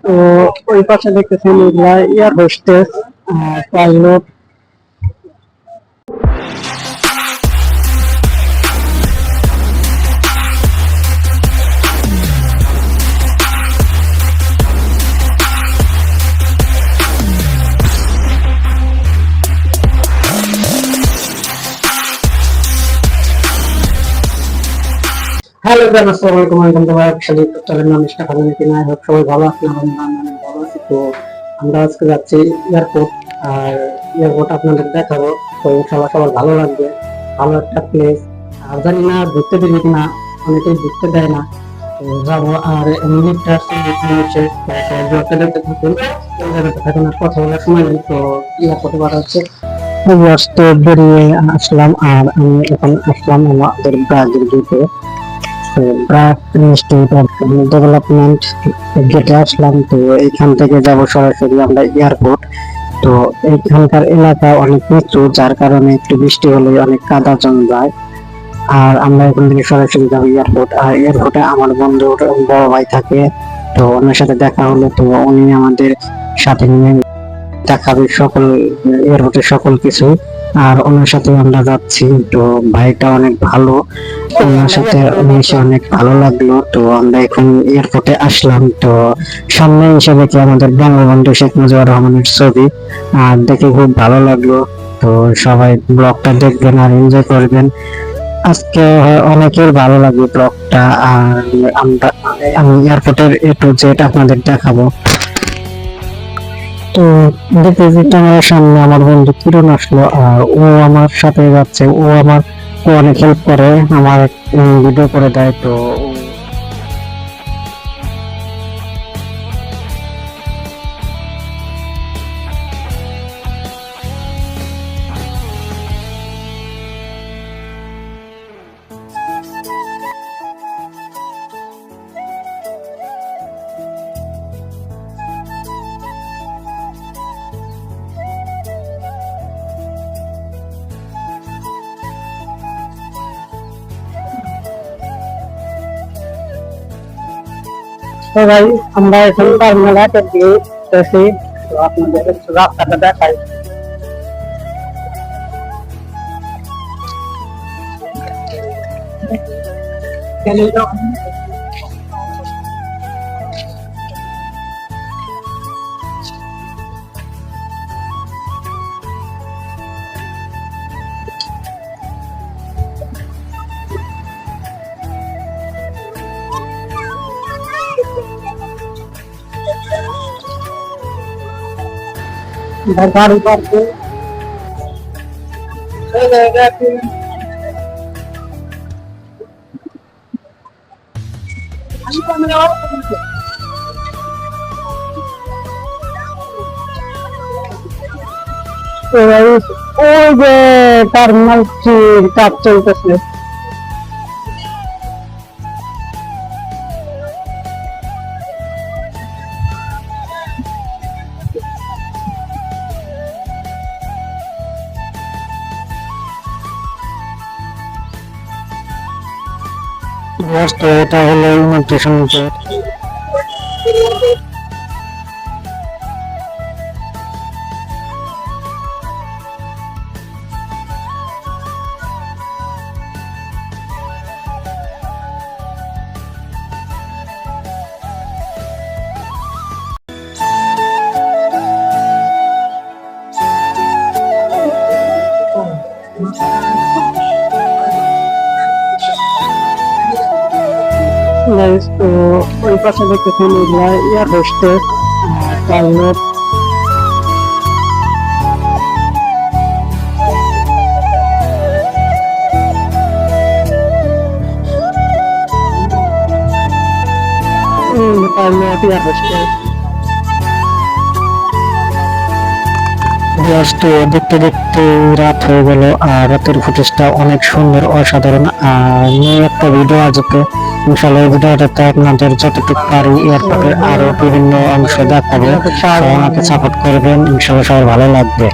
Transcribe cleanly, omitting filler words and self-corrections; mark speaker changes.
Speaker 1: তো ওই পাশে দেখতেছেন এগুলা air hostess, pilot. Hello guys, আসসালামু আলাইকুম। Welcome to my channel. চ্যানেলের নাম ইশরাক আহমেদ কিনা। আই হোপ সবাই ভালো আছেন। আমার নাম অনেক ভালো আছি। তো আমরা আজকে যাচ্ছি এয়ারপোর্ট, আর এয়ারপোর্ট আপনাদের দেখাবো। তো ইনশাআল্লাহ সবার ভালো লাগবে। ভালো একটা প্লেস। আর জানি না ঘুরতে দিবে কিনা, অনেকেই ঘুরতে দেয় না। তো যাবো। আর এমনিটা হচ্ছে দেখতে দেখতে থাকুন। থাকুন আর কথা বলার সময় নেই। তো এয়ারপোর্টে বাড়া হচ্ছে তো বেরিয়ে আসলাম। আর আমি এখন আসলাম আমাদের ব্রাজিল গেটে। ডেভেলপমেন্ট গেটে আসলাম। তো এখান থেকে যাব সরাসরি আমরা এয়ারপোর্ট। তো এখানকার এলাকা অনেক নিচু, যার কারণে একটু বৃষ্টি হলে অনেক কাদা জমে যায়। আর আমরা এখান থেকে সরাসরি যাবো এয়ারপোর্ট। আর এয়ারপোর্টে আমার বন্ধুর বড় ভাই থাকে। তো ওনার সাথে দেখা হলো, তো উনি আমাদের সাথে নিয়ে দেখাবে সকল এয়ারপোর্টের সকল কিছু। আর ওনার সাথে আমরা যাচ্ছি। তো ভাইটা অনেক ভালো, ওনার সাথে মিশে অনেক ভালো লাগলো। তো আমরা এখন এয়ারপোর্টে আসলাম। তো সামনে এসে দেখি আমাদের বঙ্গবন্ধু শেখ মুজিবুর রহমানের ছবি, আর দেখে খুব ভালো লাগলো। তো সবাই ব্লগটা দেখবেন আর এনজয় করবেন। আজকে অনেকের ভালো লাগবে ব্লগটা। আর আমি এয়ারপোর্টের এ টু জেড আপনাদের দেখাবো। তো দেখতে দেখতে আমার সামনে আমার বন্ধু কিরণ আসলো, আর ও আমার সাথে যাচ্ছে। ও অনেক হেল্প করে, আমার ভিডিও করে দেয়। তো তো ভাই, আমরা এখন টার্মিনাল একের দিকে এসেছি। তো আপনাদের একটু রাস্তাটা দেখাই। গাড়ি পার্কে ওই যে টার্মিনাল কাজ চলতেছে। তো এটা হলো ইমিগ্রেশন গেট। তো ওই পাশে দেখতেছেন এগুলা air hostess, pilot. Pilot air hostess. তো দেখতে দেখতে রাত হয়ে গেল, আর রাতের ফুটেজটা অনেক সুন্দর, অসাধারণ। আর নিয়ে একটা ভিডিও আজকে ইনশাআল্লাহ এই ভিডিওটাতে আপনাদের যতটুকু পারি এয়ারপোর্টের আরো বিভিন্ন অংশ দেখাবো। আমাকে সাপোর্ট করবেন, ইনশাআল্লাহ সবার ভালো লাগবে।